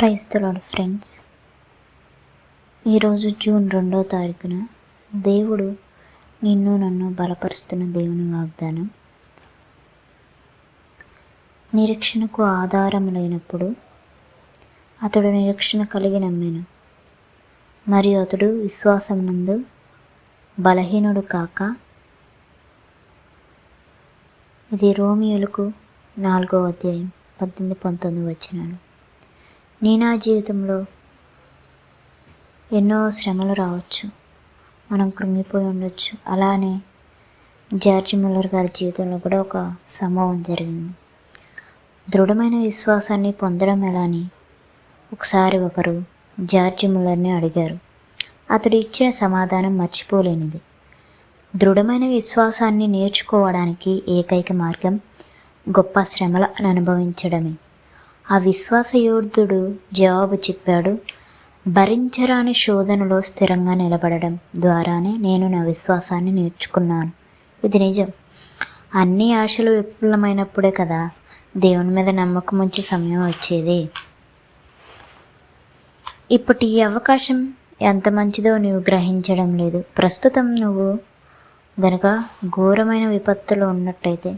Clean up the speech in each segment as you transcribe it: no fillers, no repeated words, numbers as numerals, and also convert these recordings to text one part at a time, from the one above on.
Praise the lord friends. ఈరోజు June 2వ తారీఖున దేవుడు నిన్ను నన్ను బలపరుస్తున్న దేవుని వాగ్దానం. నిరీక్షణకు ఆధారం లేనప్పుడు అతడు నిరీక్షణ కలిగి నమ్మెను, మరియు అతడు విశ్వాసమునందు బలహీనుడు కాక. ఇది రోమియోలకు 4వ అధ్యాయం 18-19 వచనాలు. నా జీవితంలో ఎన్నో శ్రమలు రావచ్చు, మనం కృంగిపోయి ఉండొచ్చు. అలానే జార్జ్ ముల్లర్ గారి జీవితంలో కూడా ఒక సంభవం జరిగింది. దృఢమైన విశ్వాసాన్ని పొందడం ఎలా అని ఒకసారి ఒకరు జార్జ్ ముల్లర్ని అడిగారు. అతడు ఇచ్చిన సమాధానం మర్చిపోలేనిది. దృఢమైన విశ్వాసాన్ని నేర్చుకోవడానికి ఏకైక మార్గం గొప్ప శ్రమలను అనుభవించడమే. ఆ విశ్వాస యోధుడు జవాబు చెప్పాడు, భరించరాని శోధనలో స్థిరంగా నిలబడడం ద్వారానే నేను నా విశ్వాసాన్ని నేర్చుకున్నాను. ఇది నిజం. అన్ని ఆశలు విఫలమైనప్పుడే కదా దేవుని మీద నమ్మకం ఉంచే సమయం వచ్చేది. ఇప్పటి ఈ అవకాశం ఎంత మంచిదో నీవు గ్రహించడం లేదు. ప్రస్తుతం నువ్వు గనక ఘోరమైన విపత్తులో ఉన్నట్టయితే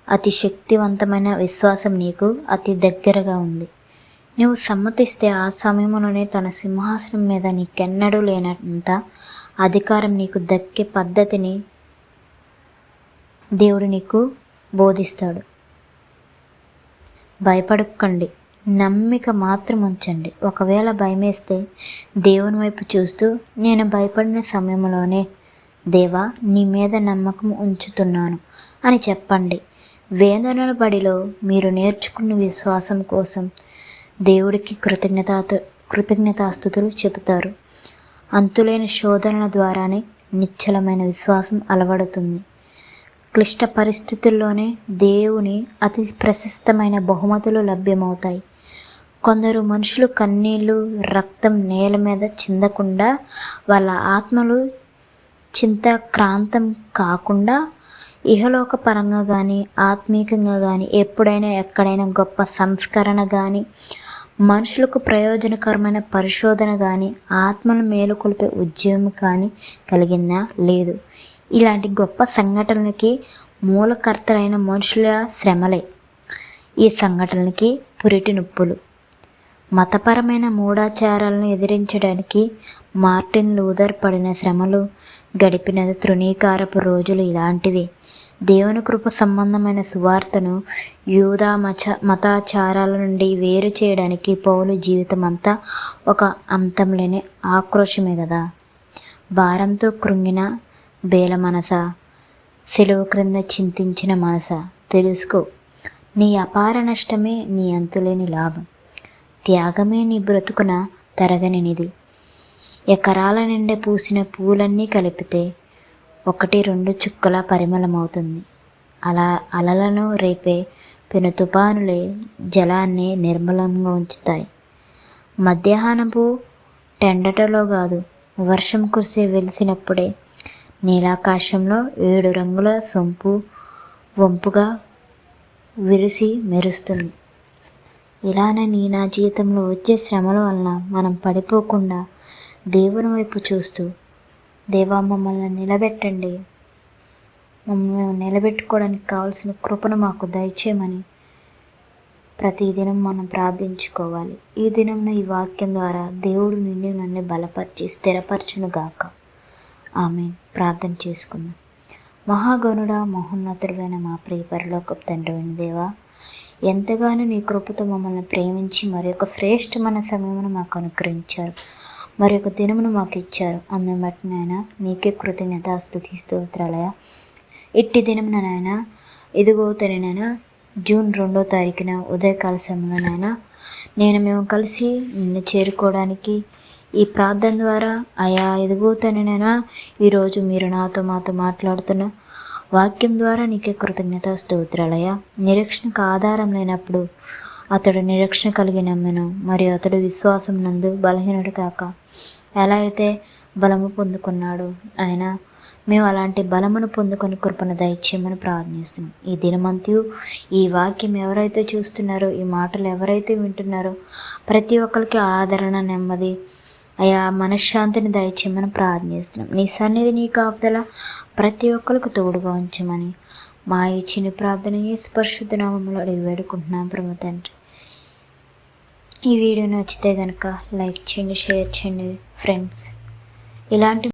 అతి శక్తివంతమైన విశ్వాసం నీకు అతి దగ్గరగా ఉంది. నువ్వు సమ్మతిస్తే ఆ సమయంలోనే తన సింహాసనం మీద నీకెన్నడూ లేనంత అధికారం నీకు దక్కే పద్ధతిని దేవుడు నీకు బోధిస్తాడు. భయపడకండి, నమ్మిక మాత్రం ఉంచండి. ఒకవేళ భయమేస్తే దేవుని వైపు చూస్తూ, నేను భయపడిన సమయంలోనే దేవా నీ మీద నమ్మకం ఉంచుతున్నాను అని చెప్పండి. వేదనల బడిలో మీరు నేర్చుకున్న విశ్వాసం కోసం దేవుడికి కృతజ్ఞతాస్తుతులు చెబుతారు. అంతులేని శోధనల ద్వారానే నిశ్చలమైన విశ్వాసం అలవడుతుంది. క్లిష్ట పరిస్థితుల్లోనే దేవుని అతి ప్రశస్తమైన బహుమతులు లభ్యమవుతాయి. కొందరు మనుషులు కన్నీళ్లు, రక్తం నేల మీద చిందకుండా, వాళ్ళ ఆత్మలు చింతాక్రాంతం కాకుండా ఇహలోక పరంగా కానీ ఆత్మీకంగా కానీ ఎప్పుడైనా ఎక్కడైనా గొప్ప సంస్కరణ కానీ మనుషులకు ప్రయోజనకరమైన పరిశోధన కానీ ఆత్మను మేలుకొల్పే ఉద్యమం కానీ కలిగిందా? లేదు. ఇలాంటి గొప్ప సంఘటనలకి మూలకర్తలైన మనుషుల శ్రమలే ఈ సంఘటనలకి పురిటి నొప్పులు. మతపరమైన మూఢాచారాలను ఎదిరించడానికి మార్టిన్ లూథర్ పడిన శ్రమలు, గడిపిన తృణీకారపు రోజులు ఇలాంటివి. దేవుని కృప సంబంధమైన సువార్తను యూదా మతాచారాల నుండి వేరు చేయడానికి పౌలు జీవితం అంతా ఒక అంతం లేని ఆక్రోశమే కదా. భారంతో కృంగిన బేల మనస, సిలువ క్రింద చింతించిన మనస, తెలుసుకో, నీ అపార నష్టమే నీ అంతులేని లాభం. త్యాగమే నీ బ్రతుకున తరగనిది. ఎకరాల నిండా పూసిన పూలన్నీ కలిపితే 1-2 చుక్కల పరిమళమవుతుంది. అలలను రేపే పెను తుఫానులే జలాన్ని నిర్మలంగా ఉంచుతాయి. మధ్యాహ్నపు టెండటలో కాదు, వర్షం కురిసే వెలిసినప్పుడే నీలాకాశంలో 7 రంగుల సొంపు వంపుగా విరిసి మెరుస్తుంది. ఇలానే నా జీవితంలో వచ్చే శ్రమల వలన మనం పడిపోకుండా దేవుని వైపు చూస్తూ, దేవా మమ్మల్ని నిలబెట్టండి, మమ్మల్ని నిలబెట్టుకోవడానికి కావాల్సిన కృపను మాకు దయచేయమని ప్రతిదినం మనం ప్రార్థించుకోవాలి. ఈ దినంలో ఈ వాక్యం ద్వారా దేవుడు నిన్ను నన్ను బలపరిచి స్థిరపరచును గాక. ఆమేన్. ప్రార్థన చేసుకుందాం. మహాగణుడా, మహోన్నతుడైన మా ప్రియ పరలోకపు తండ్రి దేవా, ఎంతగానో నీ కృపతో మమ్మల్ని ప్రేమించి మరి ఒక శ్రేష్టమైన సమయమును మాకు అనుగ్రహించారు, మరి ఒక దినమును మాకు ఇచ్చారు. అందుని బట్టి నాయన నీకే కృతజ్ఞతాస్తుతి స్తోత్రాలయ. ఇట్టి దినమున నాయన ఇదిగో తనైనా జూన్ 2వ తారీఖున ఉదయకాల సమయంలో నాయన మేము కలిసి నిన్ను చేరుకోవడానికి ఈ ప్రార్థన ద్వారా అయా ఇదిగో తనైనా ఈరోజు మీరు మాతో మాట్లాడుతున్న వాక్యం ద్వారా నీకే కృతజ్ఞతా స్తోత్రాలయ. నిరీక్షణకు ఆధారం లేనప్పుడు అతడు నిరీక్షణ కలిగి నమ్మెను, మరియు అతడు విశ్వాసం నందు బలహీనుడు కాక ఎలా అయితే బలము పొందుకున్నాడు. ఆయన మేము అలాంటి బలమును పొందుకొని కృపను దయచేయమని ప్రార్థిస్తున్నాం. ఈ దినమంతయు ఈ వాక్యం ఎవరైతే చూస్తున్నారో, ఈ మాటలు ఎవరైతే వింటున్నారో ప్రతి ఒక్కరికి ఆదరణ, నెమ్మది, అయా మనశ్శాంతిని దయచేయమని ప్రార్థిస్తున్నాం. నీ సన్నిధి, నీ కాపుదల ప్రతి ఒక్కరికి తోడుగా ఉంచమని మా ఈ చిన్న ప్రార్థన యేసు పరిశుద్ధ నామములో అడిగి వేడుకుంటున్నాం ప్రభు తండ్రి. ఈ వీడియో నచ్చితే కనుక లైక్ చేయండి, షేర్ చేయండి ఫ్రెండ్స్. ఇలాంటి